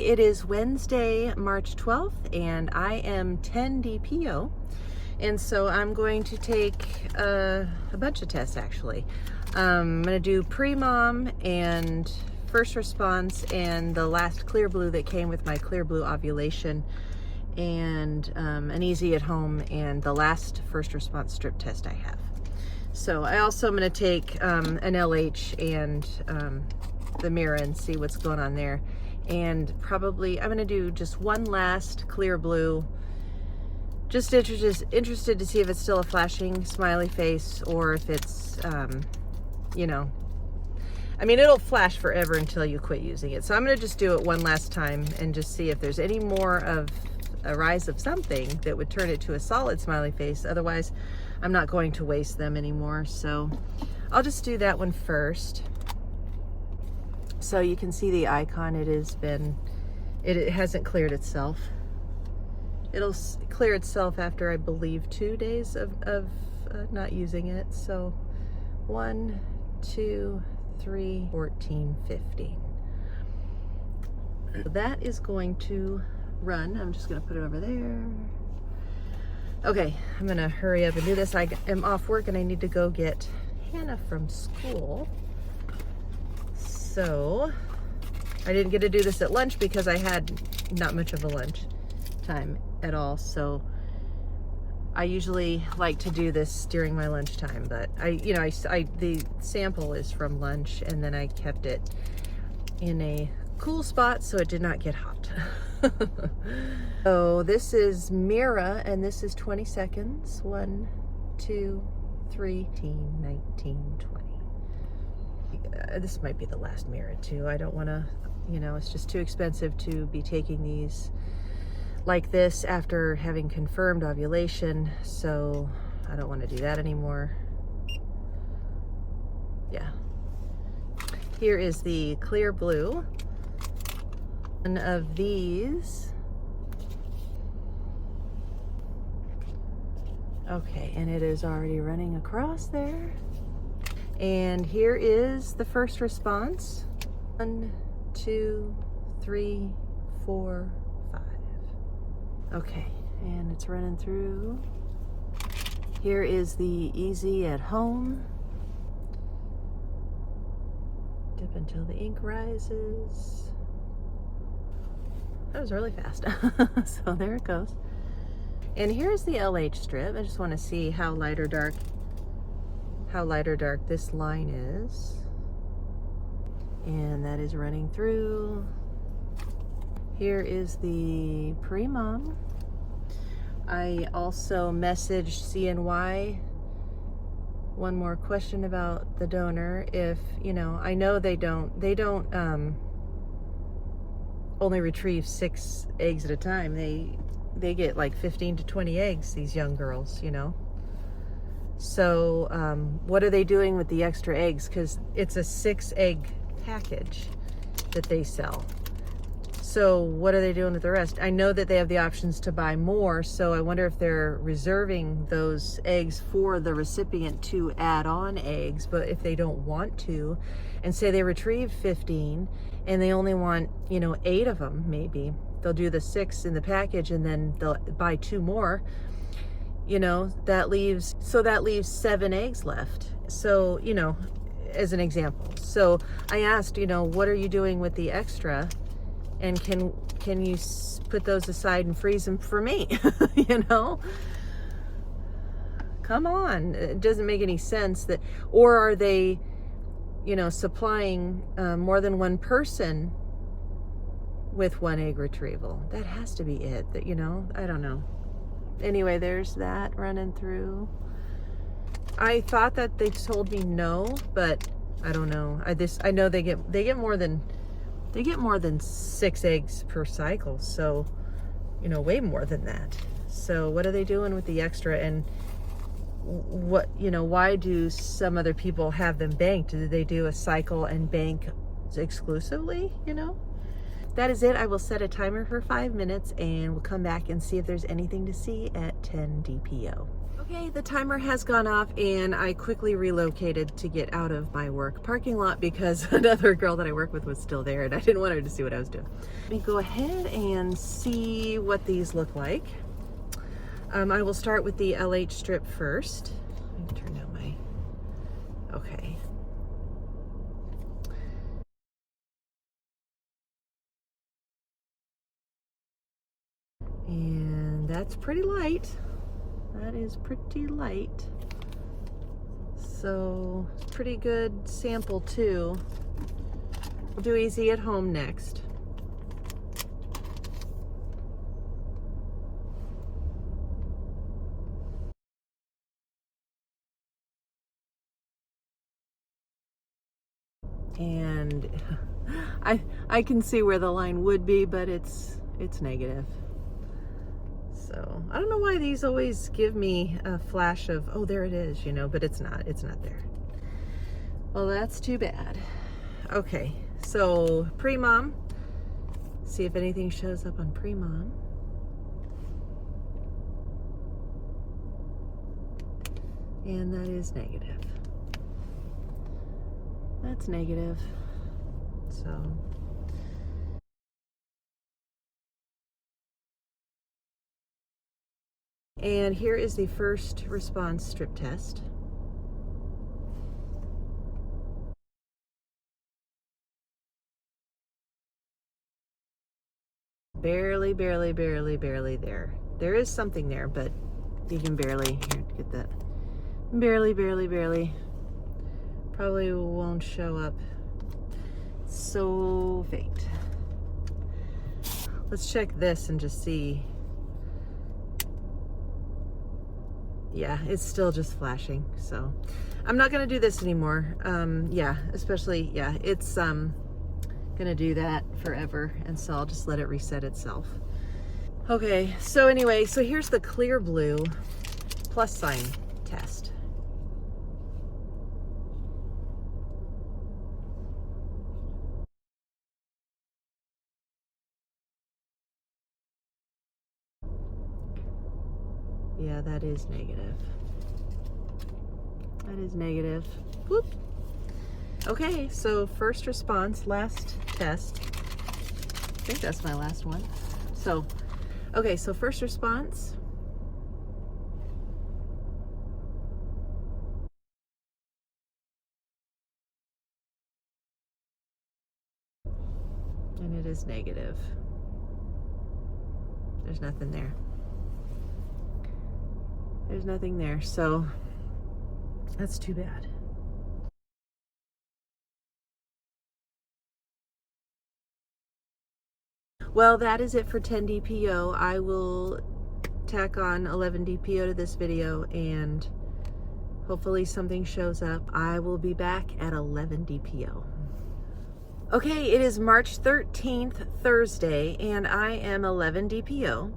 it is Wednesday, March 12th, and I am 10 DPO. And so I'm going to take a bunch of tests actually. I'm going to do pre-mom and first response and the last Clear Blue that came with my Clear Blue ovulation, and an easy at home, and the last first response strip test I have. So I also am going to take an LH and the Mirror and see what's going on there. And probably I'm going to do just one last Clear Blue. Just interested to see if it's still a flashing smiley face, or if it's, you know, I mean, it'll flash forever until you quit using it. So I'm going to just do it one last time and just see if there's any more of a rise of something that would turn it to a solid smiley face. Otherwise, I'm not going to waste them anymore. So I'll just do that one first. So you can see the icon. It hasn't cleared itself. It'll clear itself after, I believe, 2 days of not using it. So 1, 2, 3, 14, 15. So that is going to run. I'm just going to put it over there. Okay, I'm going to hurry up and do this. I am off work and I need to go get Hannah from school. So I didn't get to do this at lunch because I had not much of a lunch time at all. So I usually like to do this during my lunchtime, but the sample is from lunch, and then I kept it in a cool spot so it did not get hot. So this is Mirror, and this is 20 seconds. 1, 2, 3, 18, 19, 20. This might be the last Mirror too. I don't want to, it's just too expensive to be taking these like this after having confirmed ovulation, so I don't want to do that anymore. Yeah. Here is the Clear Blue. One of these. Okay, and it is already running across there. And here is the first response. 1, 2, 3, 4, 5. Okay, and it's running through. Here is the easy at home. Dip until the ink rises. That was really fast. So there it goes. And here's the LH strip. I just want to see how light or dark this line is. And that is running through. Here is the pre-mom. I also messaged CNY one more question about the donor. If, I know they don't only retrieve 6 eggs at a time. They get like 15 to 20 eggs, these young girls, So what are they doing with the extra eggs? Because it's a 6-egg package that they sell. So what are they doing with the rest? I know that they have the options to buy more, so I wonder if they're reserving those eggs for the recipient to add on eggs. But if they don't want to, and say they retrieve 15 and they only want, 8 of them, maybe they'll do the 6 in the package and then they'll buy 2 more. That leaves 7 eggs left. So, as an example. So I asked, what are you doing with the extra? And can you put those aside and freeze them for me? Come on. It doesn't make any sense that, or are they, supplying more than one person with 1 egg retrieval? That has to be it. That, I don't know. Anyway, there's that running through. I thought that they told me no, but I don't know. I know they get more than 6 eggs per cycle, so way more than that. So what are they doing with the extra? And what why do some other people have them banked? Do they do a cycle and bank exclusively? That is it. I will set a timer for 5 minutes and we'll come back and see if there's anything to see at 10 DPO. Okay, the timer has gone off and I quickly relocated to get out of my work parking lot because another girl that I work with was still there and I didn't want her to see what I was doing. Let me go ahead and see what these look like. I will start with the LH strip first. Let me turn down my, okay. And that's pretty light. That is pretty light. So, pretty good sample too. We'll do easy at home next. And I can see where the line would be, but it's negative. So I don't know why these always give me a flash of, oh, there it is, you know, but it's not there. Well, that's too bad. Okay, so pre-mom, see if anything shows up on pre-mom. And that is negative. That's negative. So and here is the first response strip test. Barely there. There is something there, but you can barely, here, get that. Barely. Probably won't show up. So faint. Let's check this and just see. Yeah, it's still just flashing. So I'm not gonna do this anymore. Yeah, especially, yeah, it's gonna do that forever. And so I'll just let it reset itself. Okay, so anyway, so here's the clear blue plus sign test. Yeah, that is negative. That is negative. Whoop. Okay, so first response, last test. I think that's my last one. So, okay, so first response. And it is negative. There's nothing there. There's nothing there, so that's too bad. Well, that is it for 10 DPO. I will tack on 11 DPO to this video and hopefully something shows up. I will be back at 11 DPO. Okay, it is March 13th, Thursday, and I am 11 DPO.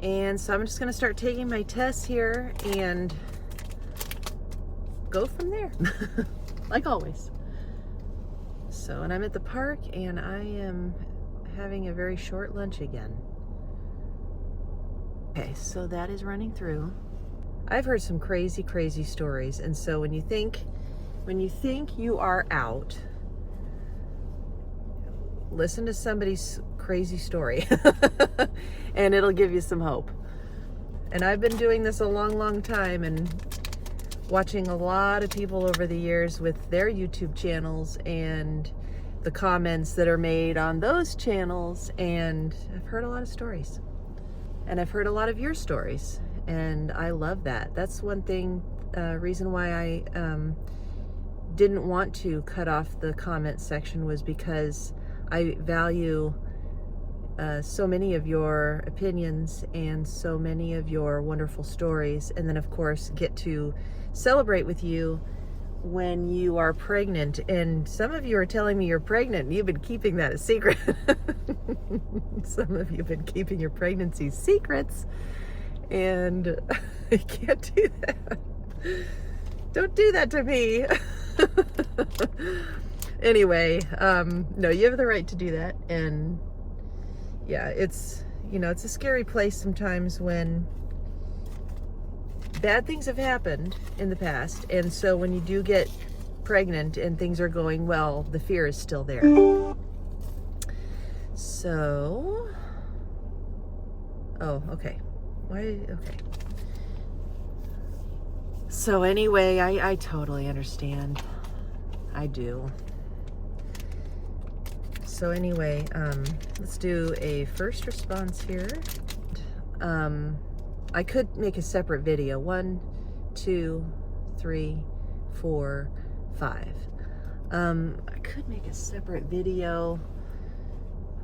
And so I'm just gonna start taking my tests here and go from there, like always. So, and I'm at the park and I am having a very short lunch again. Okay, so that is running through. I've heard some crazy stories, and so when you think you are out, listen to somebody's crazy story and it'll give you some hope. And I've been doing this a long time and watching a lot of people over the years with their YouTube channels and the comments that are made on those channels, and I've heard a lot of stories. And I've heard a lot of your stories, and I love that. That's one thing, reason why I didn't want to cut off the comment section was because I value so many of your opinions and so many of your wonderful stories, and then of course get to celebrate with you when you are pregnant. And some of you are telling me you're pregnant and you've been keeping that a secret. Some of you have been keeping your pregnancy secrets, and I can't do that. Don't do that to me. Anyway, no, you have the right to do that. And yeah, it's, you know, it's a scary place sometimes when bad things have happened in the past, and so when you do get pregnant and things are going well, the fear is still there. So, oh, okay. Why? Okay. So anyway, I totally understand. I do. So anyway, let's do a first response here. I could make a separate video. 1, 2, 3, 4, 5. I could make a separate video.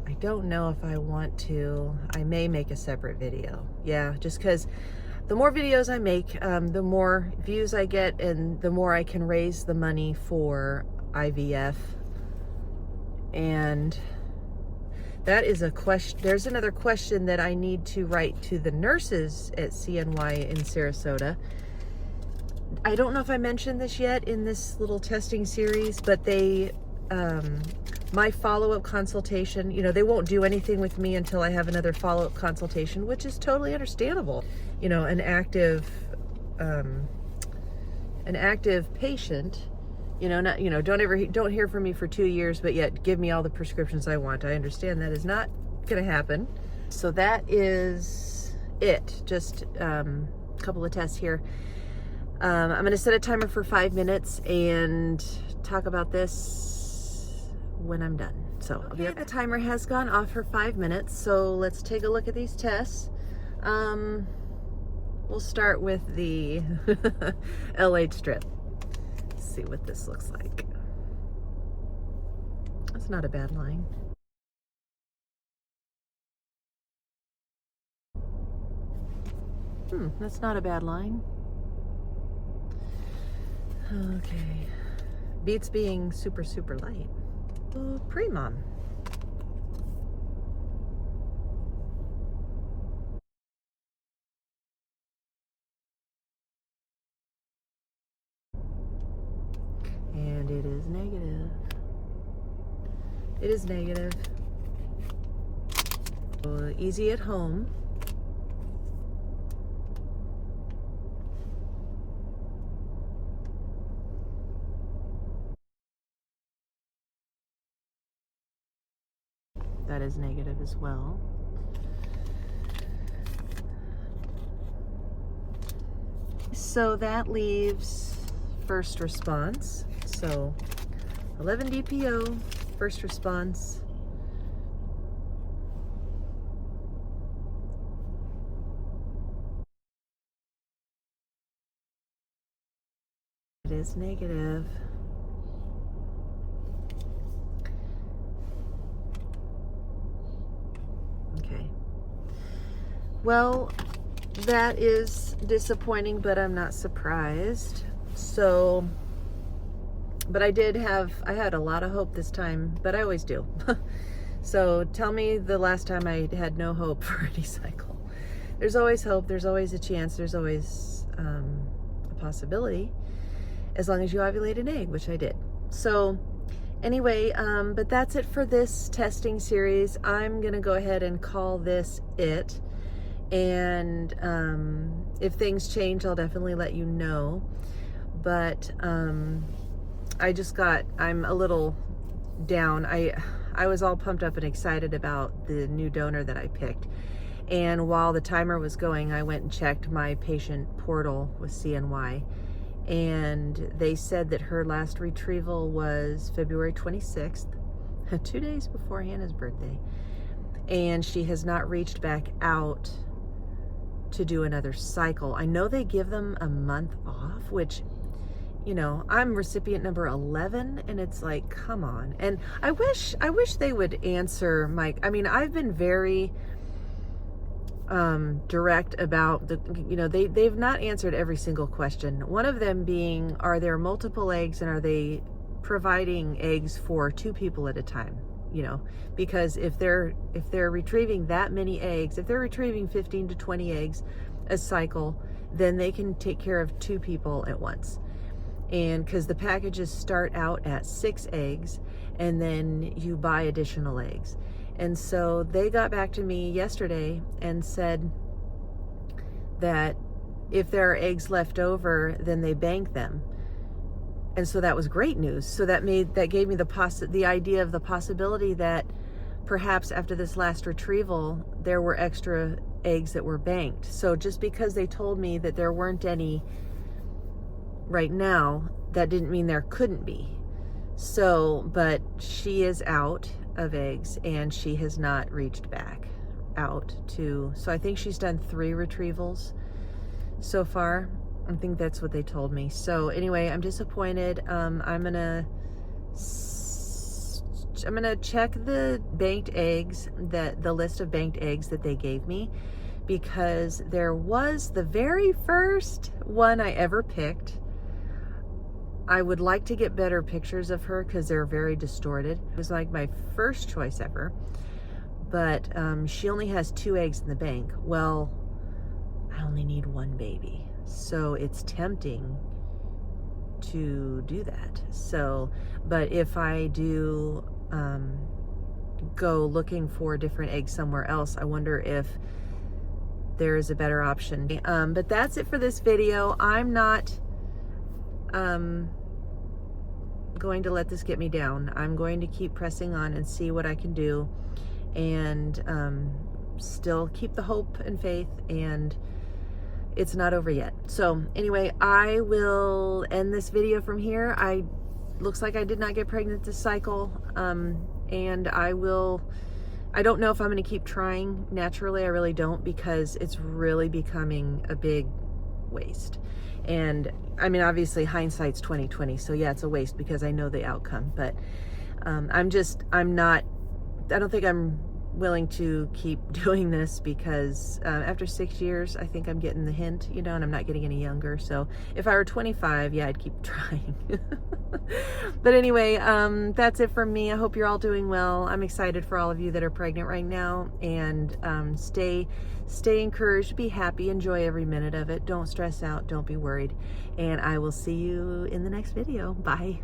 I don't know if I want to. I may make a separate video. Yeah, just because the more videos I make, the more views I get, and the more I can raise the money for IVF. And that is a question. There's another question that I need to write to the nurses at CNY in Sarasota. I don't know if I mentioned this yet in this little testing series, but they, my follow-up consultation, you know, they won't do anything with me until I have another follow-up consultation, which is totally understandable. You know, an active patient, you know, not, you know, don't hear from me for 2 years, but yet give me all the prescriptions I want. I understand that is not going to happen. So that is it. Just a couple of tests here. I'm going to set a timer for 5 minutes and talk about this when I'm done. So okay, the timer has gone off for 5 minutes. So let's take a look at these tests. We'll start with the LH strip. See what this looks like. That's not a bad line. That's not a bad line. Okay. Beats being super, super light. Oh, pre-mom. And it is negative. It is negative. So, easy at home. That is negative as well. So that leaves first response. So 11 DPO, first response. It is negative. Okay. Well, that is disappointing, but I'm not surprised. So, but I had a lot of hope this time, but I always do. So tell me the last time I had no hope for any cycle. There's always hope, there's always a chance, there's always a possibility, as long as you ovulate an egg, which I did. So anyway, but that's it for this testing series. I'm gonna go ahead and call this it. And if things change, I'll definitely let you know. But I'm a little down. I was all pumped up and excited about the new donor that I picked. And while the timer was going, I went and checked my patient portal with CNY. And they said that her last retrieval was February 26th, 2 days before Hannah's birthday. And she has not reached back out to do another cycle. I know they give them a month off, which, you know, I'm recipient number 11, and it's like, come on. And I wish they would answer I mean, I've been very direct about they've not answered every single question. One of them being, are there multiple eggs, and are they providing eggs for 2 people at a time? You know, because if they're retrieving that many eggs, if they're retrieving 15 to 20 eggs a cycle, then they can take care of 2 people at once. And because the packages start out at 6 eggs, and then you buy additional eggs. And so they got back to me yesterday and said that if there are eggs left over, then they bank them. And so that was great news. So that gave me the idea of the possibility that perhaps after this last retrieval, there were extra eggs that were banked. So just because they told me that there weren't any right now, that didn't mean there couldn't be. So, but she is out of eggs and she has not reached back out to, so I think she's done 3 retrievals so far. I think that's what they told me. So anyway, I'm disappointed. I'm gonna check the banked eggs, the list of banked eggs that they gave me, because there was the very first one I ever picked. I would like to get better pictures of her because they're very distorted. It was like my first choice ever, but she only has 2 eggs in the bank. Well, I only need 1 baby. So it's tempting to do that. So, but if I do go looking for different eggs somewhere else, I wonder if there is a better option. But that's it for this video. I'm not going to let this get me down. I'm going to keep pressing on and see what I can do, and still keep the hope and faith, and it's not over yet. So anyway, I will end this video from here. Looks like I did not get pregnant this cycle, and I don't know if I'm going to keep trying naturally. I really don't, because it's really becoming a big waste. And I mean, obviously hindsight's 20/20, so yeah, it's a waste because I know the outcome, but I don't think I'm willing to keep doing this, because after 6 years, I think I'm getting the hint, you know, and I'm not getting any younger. So if I were 25, yeah, I'd keep trying. But anyway, that's it from me. I hope you're all doing well. I'm excited for all of you that are pregnant right now, and stay encouraged, be happy, enjoy every minute of it. Don't stress out, don't be worried, and I will see you in the next video. Bye.